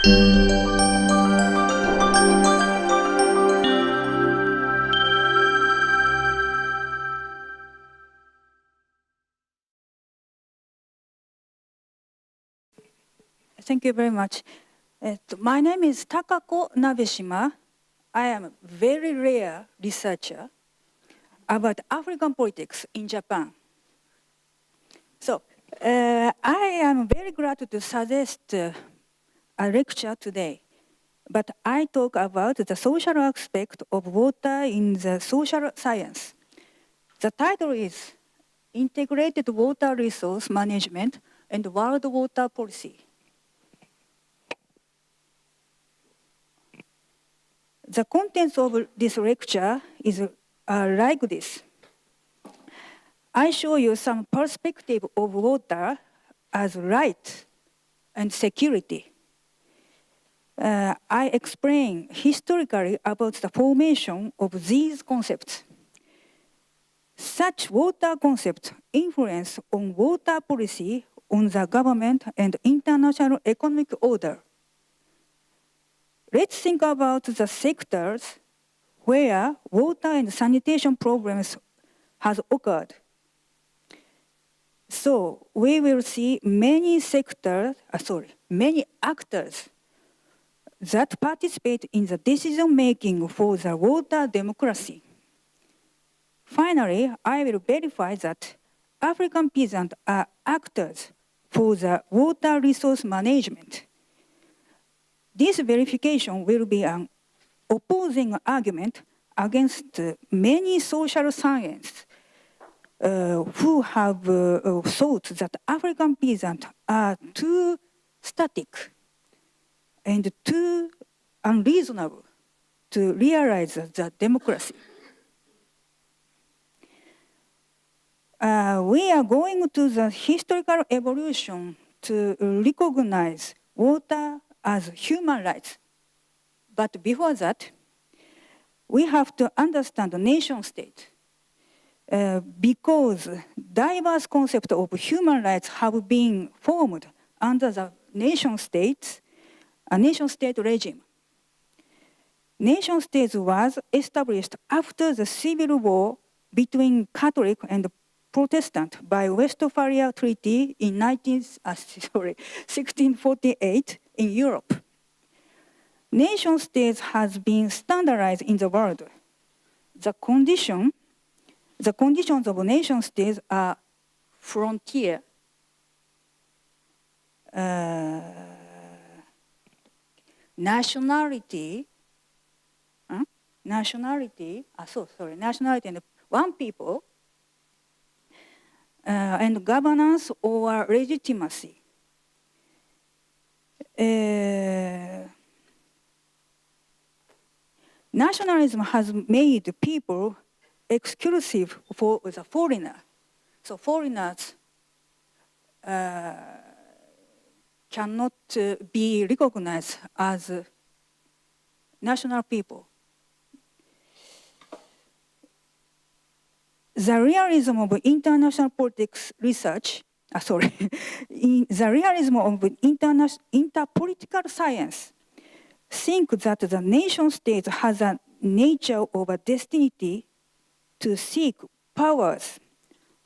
Thank you very much. My name is Takako Nabeshima. I am a very rare researcher about African politics in Japan. So I am very glad to suggest a lecture today, but I talk about the social aspect of water in the social science. The title is Integrated Water Resource Management and World Water Policy. The contents of this lecture is like this. I show you some perspective of water as right and security. I explain historically about the formation of these concepts. Such water concepts influence on water policy on the government and international economic order. Let's think about the sectors where water and sanitation problems has occurred. So we will see many actors that participate in the decision-making for the water democracy. Finally, I will verify that African peasants are actors for the water resource management. This verification will be an opposing argument against many social scientists who have thought that African peasants are too static and too unreasonable to realize the democracy. We are going to the historical evolution to recognize water as human rights. But before that, we have to understand the nation state. Because diverse concepts of human rights have been formed under the nation state regime. Nation state was established after the civil war between Catholic and Protestant by Westphalia Treaty in 1648 in Europe. Nation states has been standardized in the world. The conditions of nation states are frontier, nationality and one people, and governance or legitimacy. Nationalism has made people exclusive for the foreigner. So foreigners cannot be recognized as national people. The realism of international politics research, the realism of interpolitical science think that the nation state has a nature of a destiny to seek powers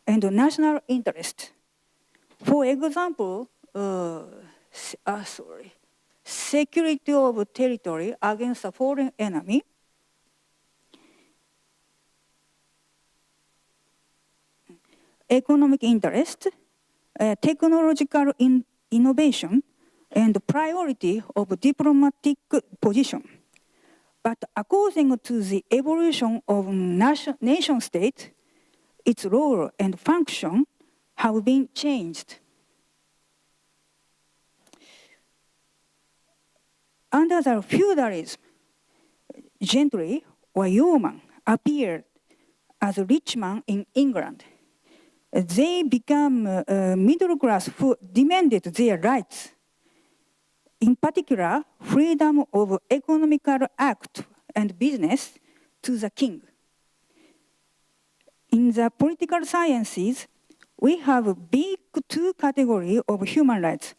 and national interest. For example, security of territory against a foreign enemy, economic interest, technological innovation, and priority of diplomatic position. But according to the evolution of nation state, its role and function have been changed. Under the feudalism, gentry or yeoman appeared as rich man in England. They became middle class who demanded their rights. In particular, freedom of economical act and business to the king. In the political sciences, we have big two categories of human rights.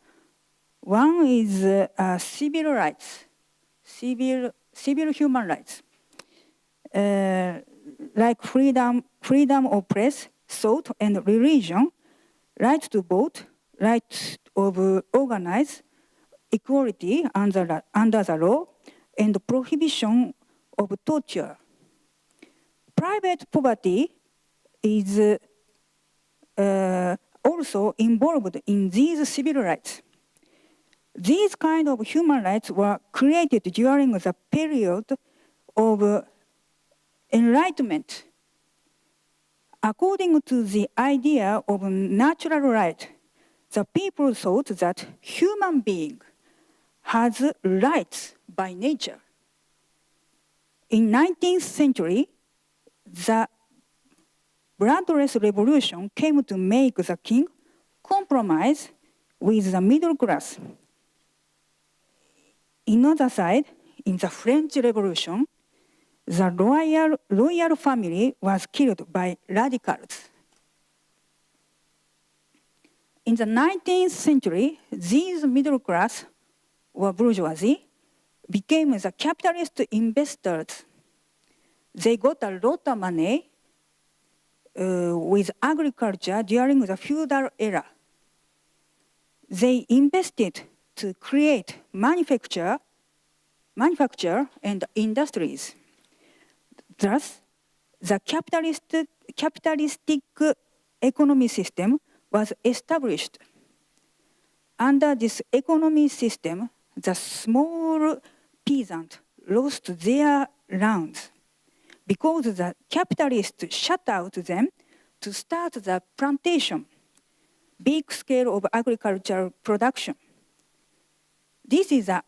One is civil rights, civil human rights, like freedom of press, thought, and religion, right to vote, right of organize, equality under the law, and prohibition of torture. Private property is also involved in these civil rights. These kind of human rights were created during the period of Enlightenment. According to the idea of natural right, the people thought that human being has rights by nature. In 19th century, the bloodless revolution came to make the king compromise with the middle class. On the other side, in the French Revolution, the royal family was killed by radicals. In the 19th century, these middle class or bourgeoisie became the capitalist investors. They got a lot of money with agriculture during the feudal era. They invested to create manufacture and industries. Thus, the capitalistic economy system was established. Under this economy system, the small peasants lost their lands because the capitalists shut out them to start the plantation, big scale of agricultural production. This is an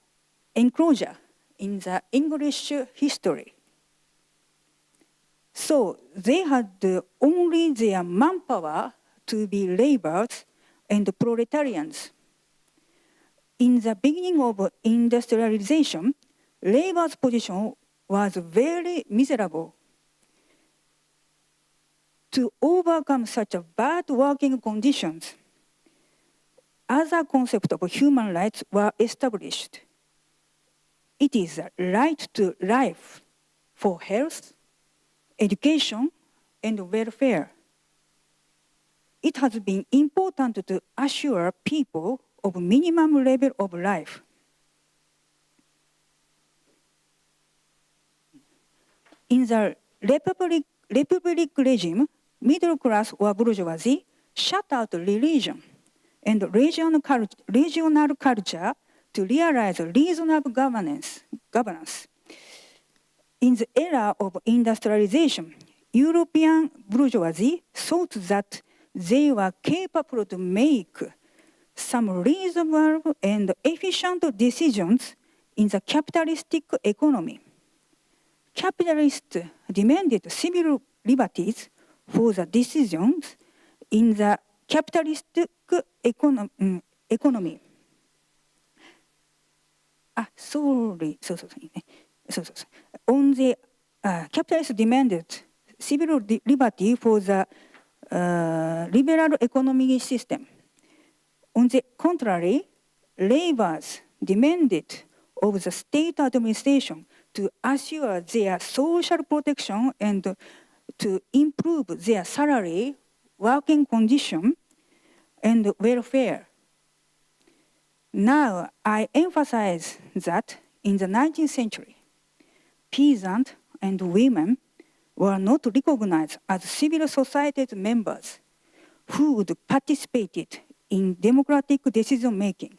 enclosure in the English history. So they had only their manpower to be laborers and proletarians. In the beginning of industrialization, labor's position was very miserable. To overcome such bad working conditions, other concepts of human rights were established. It is a right to life for health, education, and welfare. It has been important to assure people of minimum level of life. In the republic regime, middle class or bourgeoisie shut out religion and regional culture to realize reasonable governance. In the era of industrialization, European bourgeoisie thought that they were capable to make some reasonable and efficient decisions in the capitalistic economy. Capitalists demanded civil liberties for the decisions in the capitalistic economy. On the capitalists demanded civil liberty for the liberal economic system. On the contrary, laborers demanded of the state administration to assure their social protection and to improve their salary, working condition, and welfare. Now, I emphasize that in the 19th century, peasants and women were not recognized as civil society members who would participate in democratic decision-making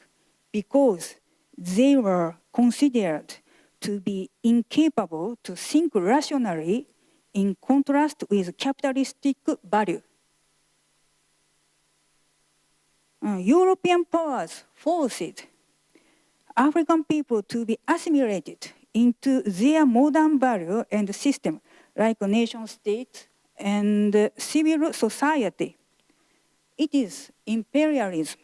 because they were considered to be incapable to think rationally in contrast with capitalistic value. European powers forced African people to be assimilated into their modern value and system, like a nation state and civil society. It is imperialism,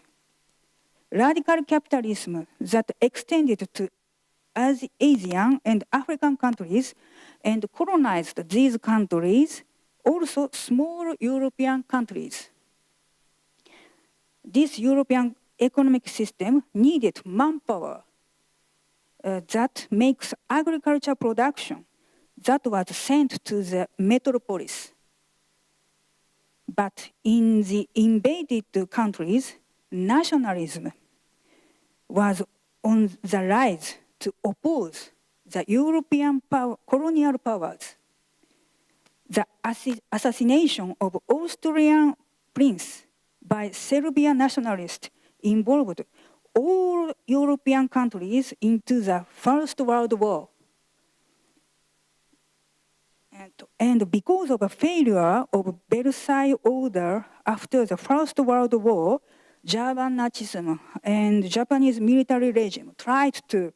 radical capitalism that extended to Asian and African countries and colonized these countries, also small European countries. This European economic system needed manpower that makes agriculture production that was sent to the metropolis. But in the invaded countries, nationalism was on the rise to oppose the European colonial powers. The assassination of Austrian prince by Serbian nationalists involved all European countries into the First World War. And because of a failure of Versailles Order after the First World War, German Nazism and Japanese military regime tried to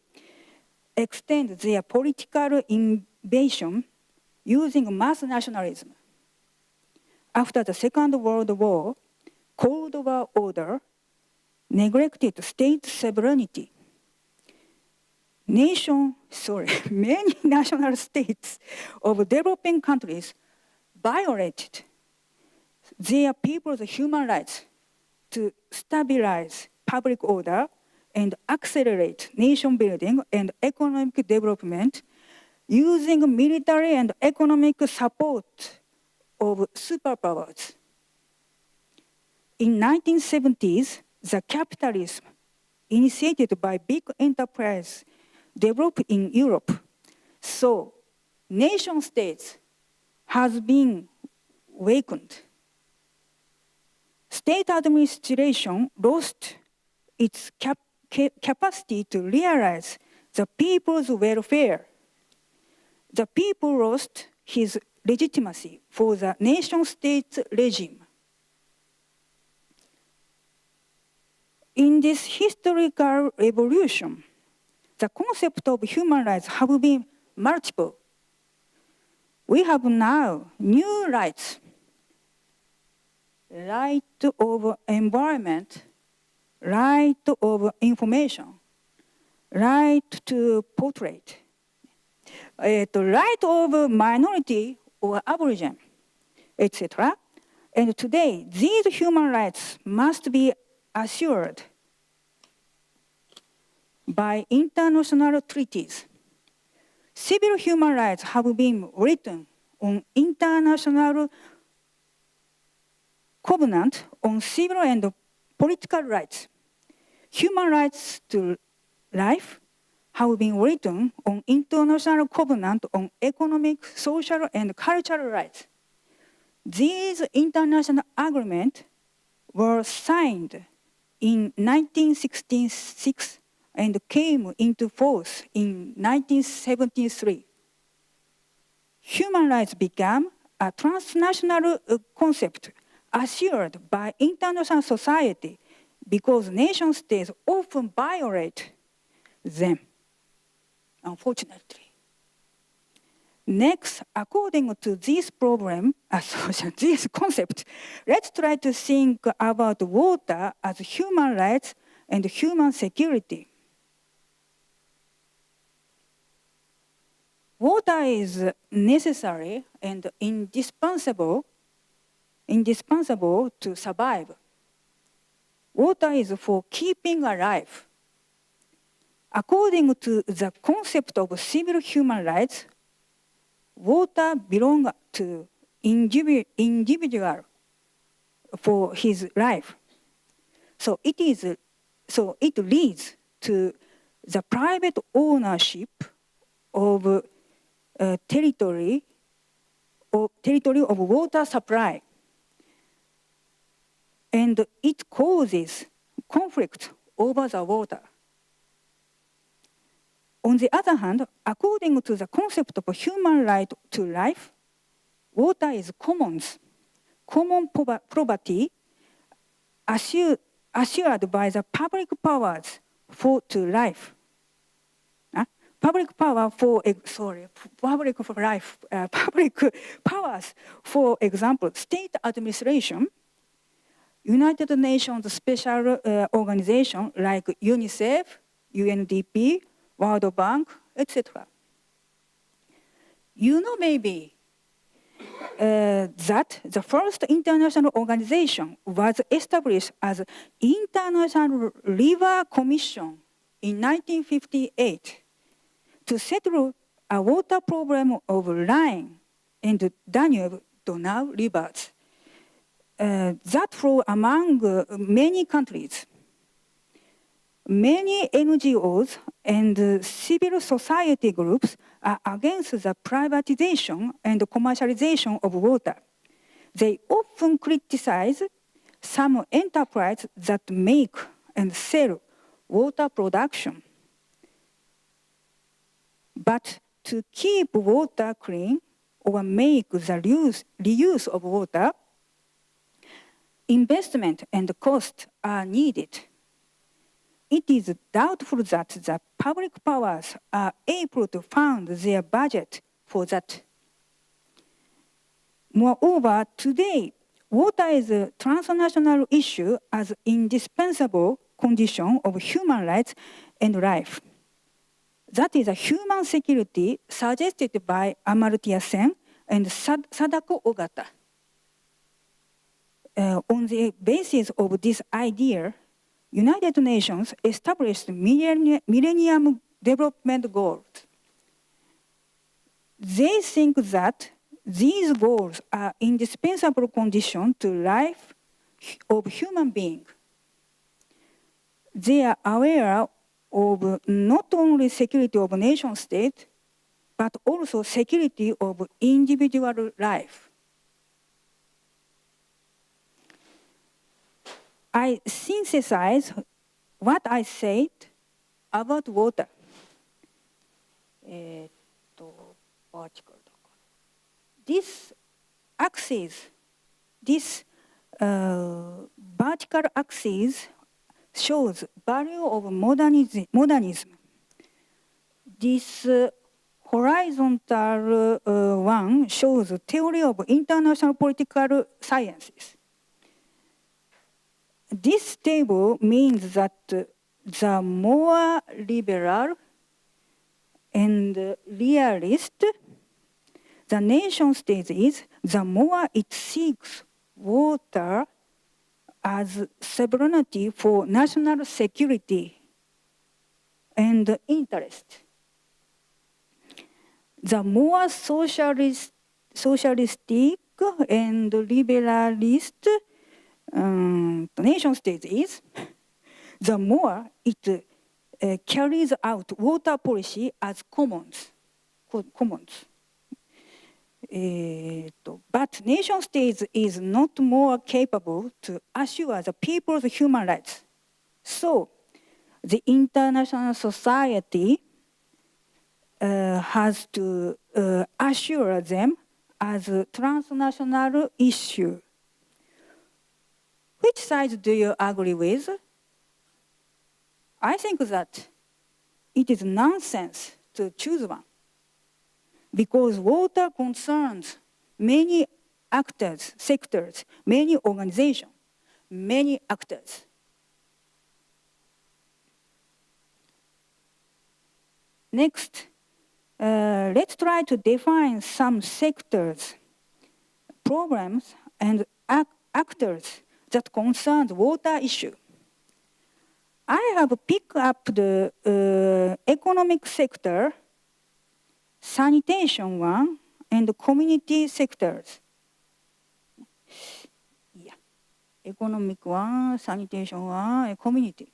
extend their political invasion using mass nationalism. After the Second World War, Cold War order neglected state sovereignty. Many national states of developing countries violated their people's human rights to stabilize public order and accelerate nation building and economic development using military and economic support of superpowers. In 1970s, the capitalism initiated by big enterprise developed in Europe. So nation states has been weakened. State administration lost its capacity to realize the people's welfare. The people lost his legitimacy for the nation-state regime. In this historical evolution, the concept of human rights have been multiple. We have now new rights: right of environment, right of information, right to portrait, right of minority or aborigine, etc. And today, these human rights must be assured by international treaties. Civil human rights have been written on international covenant on civil and political rights. Human rights to life have been written on international covenant on economic, social, and cultural rights. These international agreements were signed in 1966 and came into force in 1973. Human rights became a transnational concept assured by international society because nation states often violate them, unfortunately. Next, according to this this concept, let's try to think about water as human rights and human security. Water is necessary and indispensable to survive. Water is for keeping alive. According to the concept of civil human rights, water belongs to individual for his life. So it leads to the private ownership of territory of water supply. And it causes conflict over the water. On the other hand, according to the concept of human right to life, water is common property assured by the public powers to life. Public powers, for example, state administration, United Nations special organization like UNICEF, UNDP, World Bank, etc. You know maybe that the first international organization was established as International River Commission in 1958 to settle a water problem of Rhine and Danube-Donau rivers that flow among many countries. Many NGOs and civil society groups are against the privatization and commercialization of water. They often criticize some enterprises that make and sell water production. But to keep water clean or make the reuse of water, investment and cost are needed. It is doubtful that the public powers are able to fund their budget for that. Moreover, today, water is a transnational issue as indispensable condition of human rights and life. That is a human security suggested by Amartya Sen and Sadako Ogata. On the basis of this idea, United Nations established Millennium Development Goals. They think that these goals are indispensable conditions to life of human beings. They are aware of not only security of nation state, but also security of individual life. I synthesize what I said about water. This axis, this vertical axis shows value of modernism. This horizontal one shows theory of international political sciences. This table means that the more liberal and realist the nation state is, the more it seeks water as sovereignty for national security and interest. The more socialistic and liberalist nation state is, the more it carries out water policy as commons. But nation states is not more capable to assure the people's human rights. So the international society has to assure them as a transnational issue. Which side do you agree with? I think that it is nonsense to choose one, because water concerns many actors, sectors, many organizations, many actors. Next, let's try to define some sectors, programs, and actors that concern the water issue. I have picked up the economic sector, sanitation one, and the community sectors. Yeah, economic one, sanitation one, and community.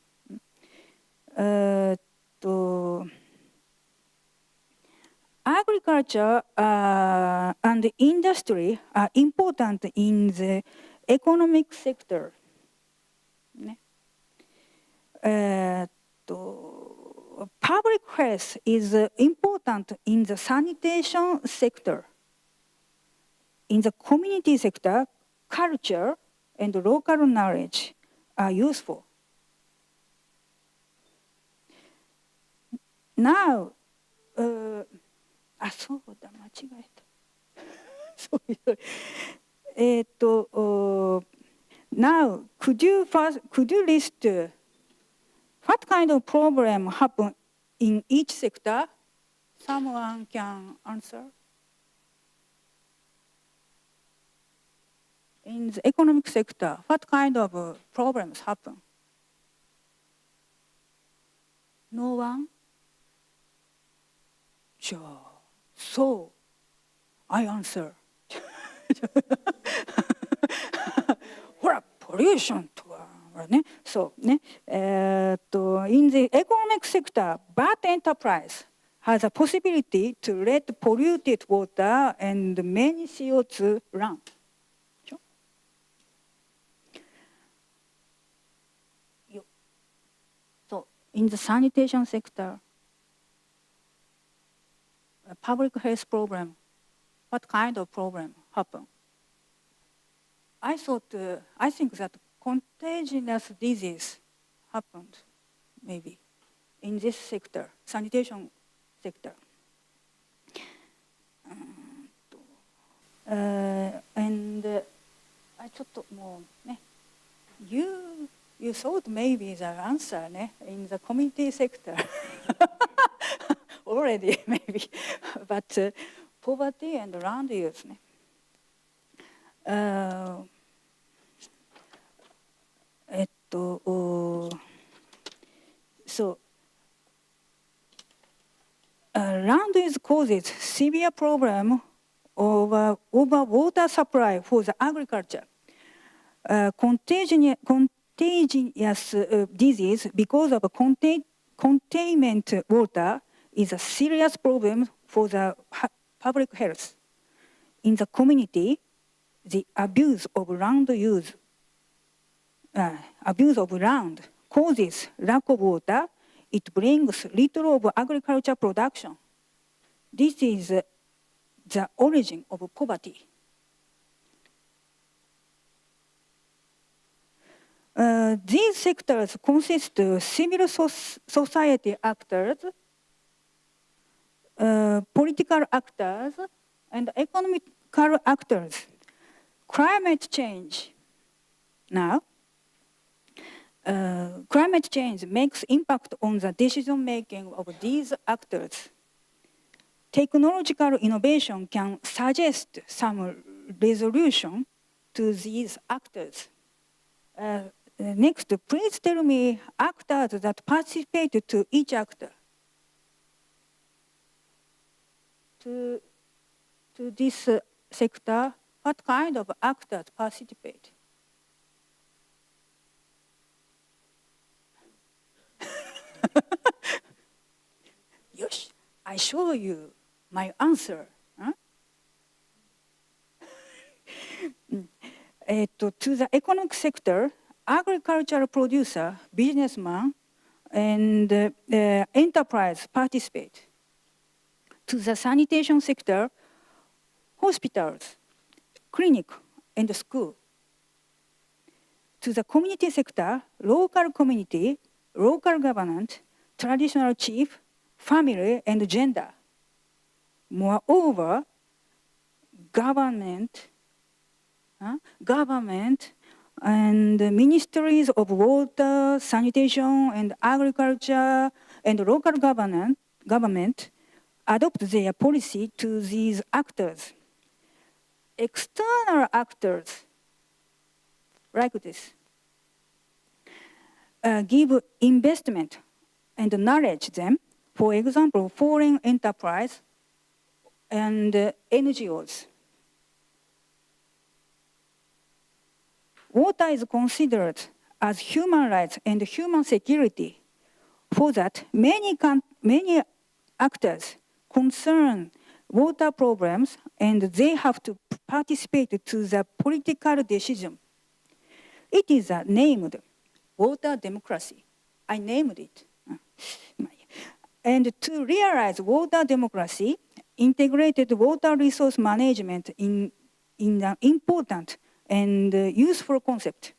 Agriculture and industry are important in the economic sector. Public health is important in the sanitation sector. In the community sector, culture and local knowledge are useful. Now, now, could you list what kind of problem happen in each sector? Someone can answer. in the economic sector, what kind of problems happen? No one? Sure. So, I answer. ほら、pollution とはね、そうね。In the economic sector, bad enterprise has a possibility to let polluted water and many CO2 run. So, in the sanitation sector, a public health problem, what kind of problem happen? I think that contagious disease happened, maybe, in this sector, sanitation sector. And I thought more, you thought maybe the answer in the community sector already, maybe, but poverty and land use. So, land use causes severe problem over water supply for the agriculture. Contagious disease because of containment water is a serious problem for the public health. In the community, the abuse of land causes lack of water. It brings little of agriculture production. This is the origin of poverty. These sectors consist of civil society actors, political actors, and economical actors. Climate change. Now, climate change makes impact on the decision making of these actors. Technological innovation can suggest some resolution to these actors. Next, please tell me actors that participate to each actor. To this sector, what kind of actors participate? Yosh, I show you my answer. Huh? To the economic sector, agricultural producer, businessman, and enterprise participate. To the sanitation sector, hospitals, clinic, and school. To the community sector, local community, local government, traditional chief, family, and gender. Moreover, government and ministries of water, sanitation, and agriculture, and local government adopt their policy to these actors. External actors, like this, give investment and knowledge them, for example, foreign enterprise and NGOs. Water is considered as human rights and human security. For that, many actors concern water problems, and they have to participate to the political decision. It is named water democracy. I named it. And to realize water democracy, integrated water resource management in an important and useful concept.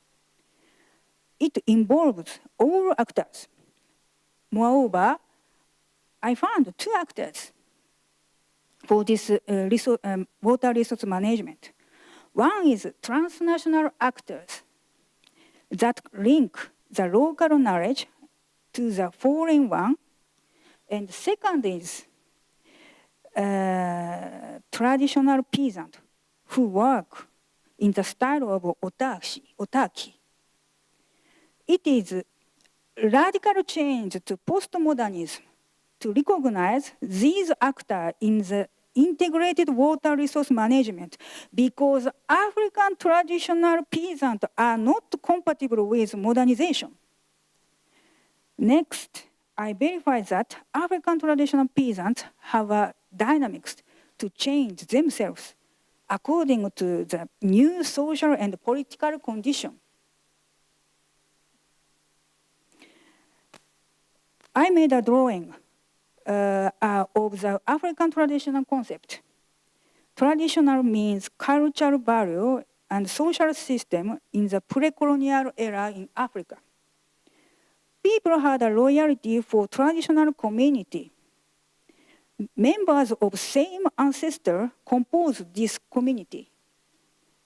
It involves all actors. Moreover, I found two actors for this water resource management. One is transnational actors that link the local knowledge to the foreign one. And second is traditional peasants who work in the style of autarky. It is radical change to postmodernism to recognize these actors in the integrated water resource management because African traditional peasants are not compatible with modernization. Next, I verify that African traditional peasants have a dynamics to change themselves according to the new social and political condition. I made a drawing of the African traditional concept. Traditional means cultural value and social system in the pre-colonial era in Africa. People had a loyalty for traditional community. Members of same ancestor compose this community.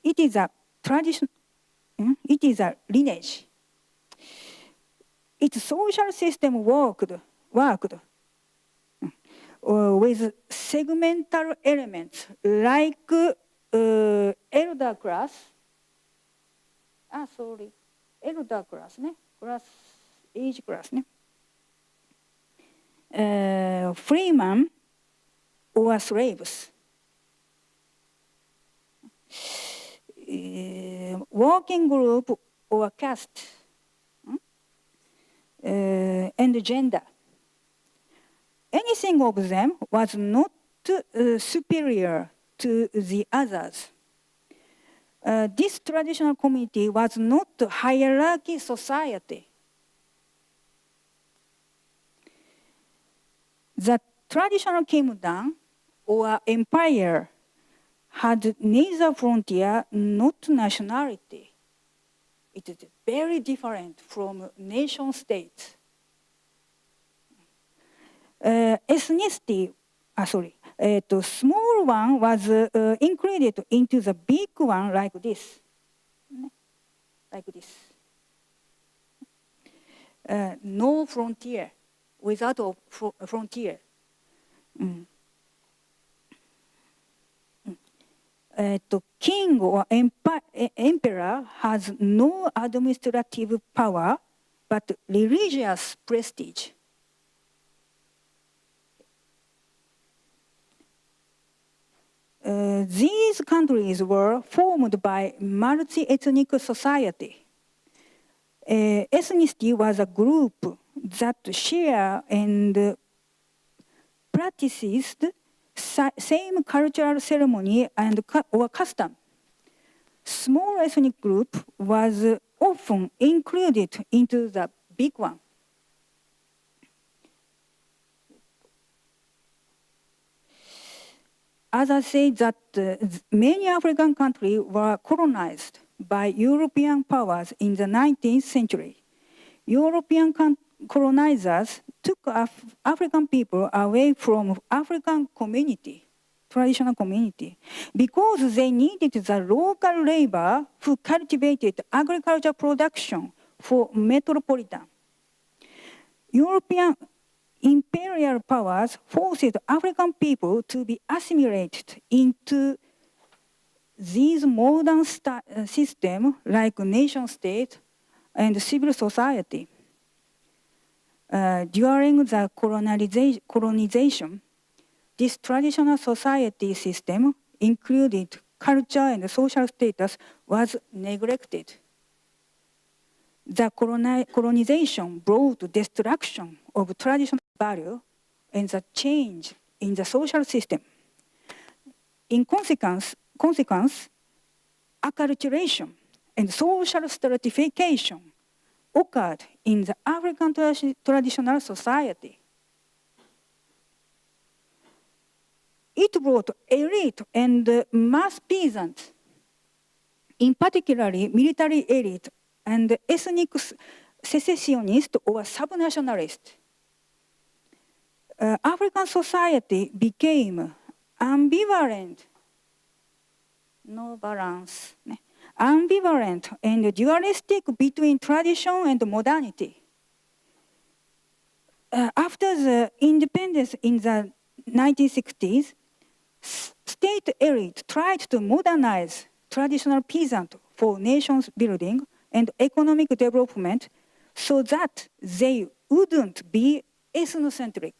It is a tradition. It is a lineage. Its social system worked with segmental elements like elder class. Elder class, age class, freeman or slaves. Working group or caste, and gender. Anything of them was not superior to the others. This traditional community was not a hierarchy society. The traditional kingdom or empire had neither frontier nor nationality. It is very different from nation states. Ethnicity, small one was included into the big one like this. No frontier, without a frontier. King or emperor has no administrative power, but religious prestige. These countries were formed by multi-ethnic society. Ethnicity was a group that share and practices same cultural ceremony and or custom. Small ethnic group was often included into the big one. As I say that many African countries were colonized by European powers in the 19th century. European colonizers took African people away from African community, traditional community, because they needed the local labor who cultivated agricultural production for metropolitan. European imperial powers forced African people to be assimilated into these modern systems like nation state and civil society. During the colonization, this traditional society system, included culture and social status, was neglected. The colonization brought destruction of traditional value and the change in the social system. In consequence, acculturation and social stratification occurred in the African traditional society. It brought elite and mass peasants, in particular military elite and ethnic secessionists or subnationalists. African society became ambivalent, no balance, ambivalent and dualistic between tradition and modernity. After the independence in the 1960s, state elite tried to modernize traditional peasant for nations building and economic development so that they wouldn't be ethnocentric.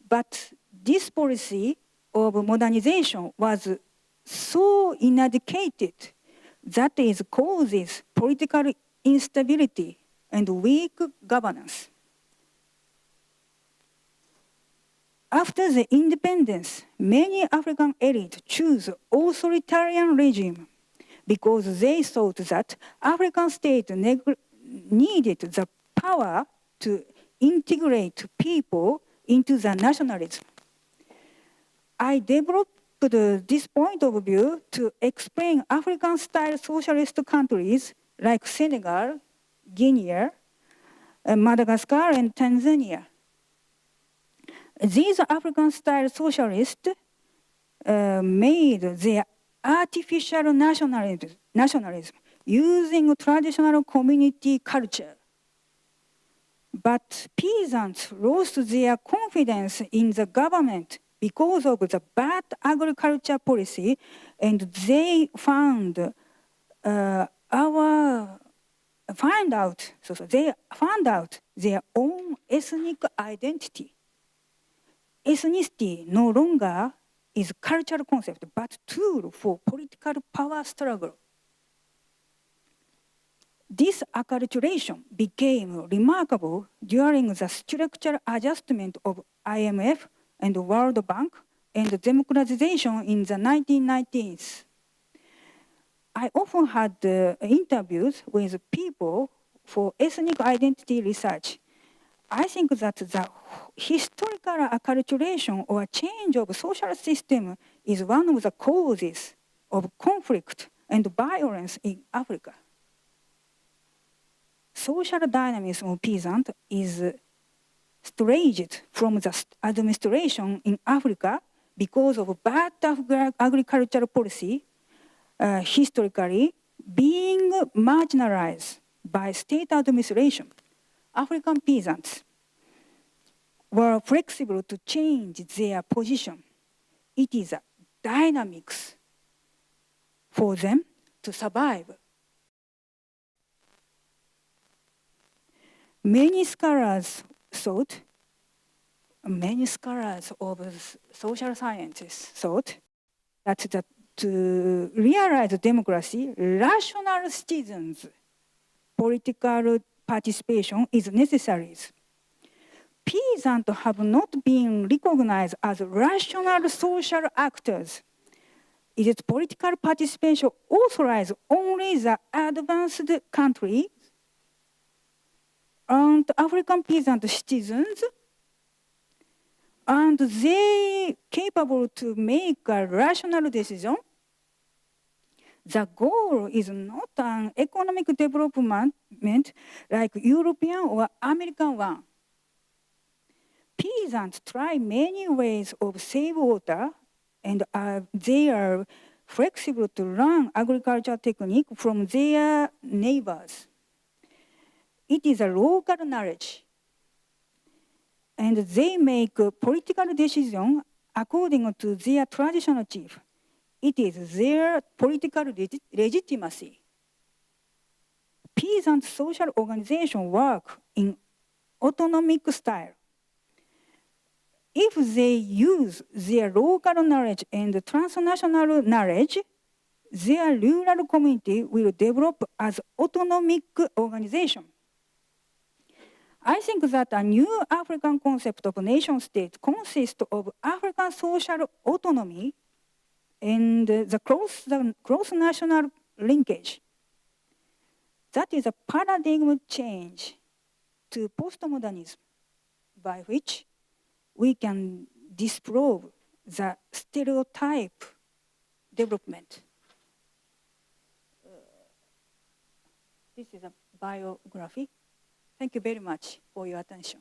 But this policy of modernization was so inadequate that it causes political instability and weak governance. After the independence, many African elites chose authoritarian regime because they thought that African states needed the power to integrate people into the nationalism. I developed this point of view to explain African-style socialist countries like Senegal, Guinea, Madagascar, and Tanzania. These African-style socialists made their artificial nationalism using traditional community culture. But peasants lost their confidence in the government because of the bad agriculture policy, and they found out their own ethnic identity. Ethnicity no longer is a cultural concept, but tool for political power struggle. This acculturation became remarkable during the structural adjustment of IMF and World Bank and democratization in the 1990s. I often had interviews with people for ethnic identity research. I think that the historical acculturation or change of social system is one of the causes of conflict and violence in Africa. Social dynamism of peasant is estranged from the administration in Africa because of bad agricultural policy, historically being marginalized by state administration. African peasants were flexible to change their position. It is a dynamics for them to survive. Many scholars of social sciences thought that to realize democracy, rational citizens' political participation is necessary. Peasants have not been recognized as rational social actors. It is political participation authorized only the advanced countries and African peasant citizens, and they capable to make a rational decision. The goal is not an economic development like European or American one. Peasants try many ways of save water, and they are flexible to learn agricultural technique from their neighbors. It is a local knowledge, and they make a political decision according to their traditional chief. It is their political legitimacy. Peasant social organization work in autonomic style. If they use their local knowledge and transnational knowledge, their rural community will develop as autonomic organization. I think that a new African concept of nation state consists of African social autonomy and the cross-national linkage. That is a paradigm change to postmodernism, by which we can disprove the stereotype development. This is a biography. Thank you very much for your attention.